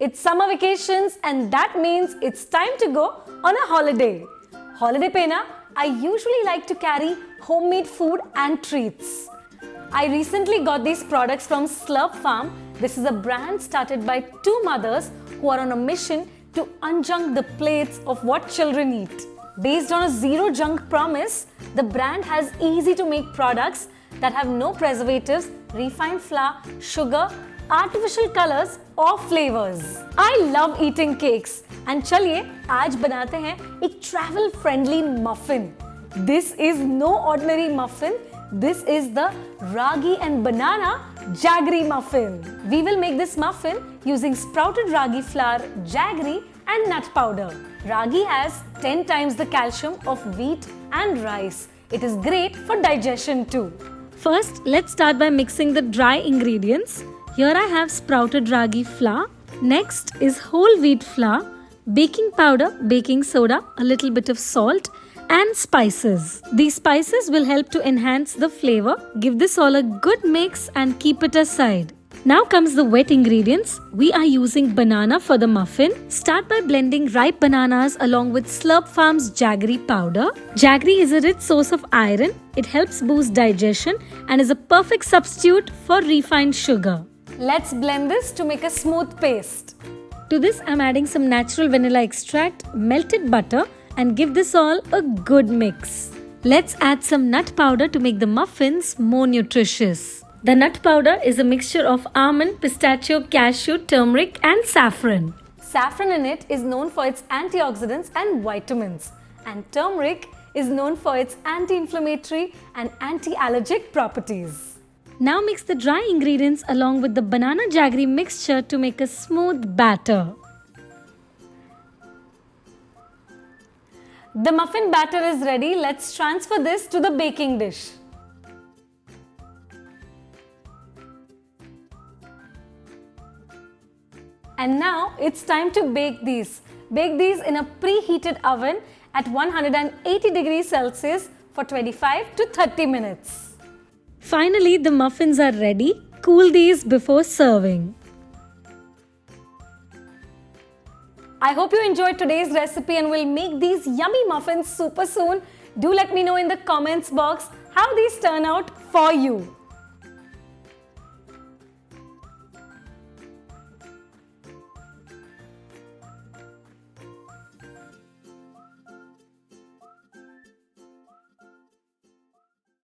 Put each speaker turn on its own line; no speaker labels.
It's summer vacations and that means it's time to go on a holiday. Holiday pe na, I usually like to carry homemade food and treats. I recently got these products from Slurrp Farm. This is a brand started by two mothers who are on a mission to unjunk the plates of what children eat. Based on a zero junk promise, the brand has easy to make products that have no preservatives, refined flour, sugar, artificial colors or flavors. I love eating cakes and chaliye आज बनाते हैं एक travel friendly muffin. This is no ordinary muffin. This is the Ragi and banana Jaggery muffin. We will make this muffin using sprouted ragi flour, jaggery and nut powder. Ragi has 10 times the calcium of wheat and rice. It is great for digestion too. First, let's start by mixing the dry ingredients. Here I have sprouted ragi flour. Next is whole wheat flour, baking powder, baking soda, a little bit of salt and spices. These spices will help to enhance the flavor. Give this all a good mix and keep it aside. Now comes the wet ingredients. We are using banana for the muffin. Start by blending ripe bananas along with Slurrp Farm's jaggery powder. Jaggery is a rich source of iron. It helps boost digestion and is a perfect substitute for refined sugar. Let's blend this to make a smooth paste. To this, I'm adding some natural vanilla extract, melted butter, and give this all a good mix. Let's add some nut powder to make the muffins more nutritious. The nut powder is a mixture of almond, pistachio, cashew, turmeric and saffron. Saffron in it is known for its antioxidants and vitamins, and turmeric is known for its anti-inflammatory and anti-allergic properties. Now mix the dry ingredients along with the banana jaggery mixture to make a smooth batter. The muffin batter is ready. Let's transfer this to the baking dish. And now it's time to bake these. Bake these in a preheated oven at 180 degrees Celsius for 25 to 30 minutes. Finally, the muffins are ready. Cool these before serving. I hope you enjoyed today's recipe and will make these yummy muffins super soon. Do let me know in the comments box how these turn out for you.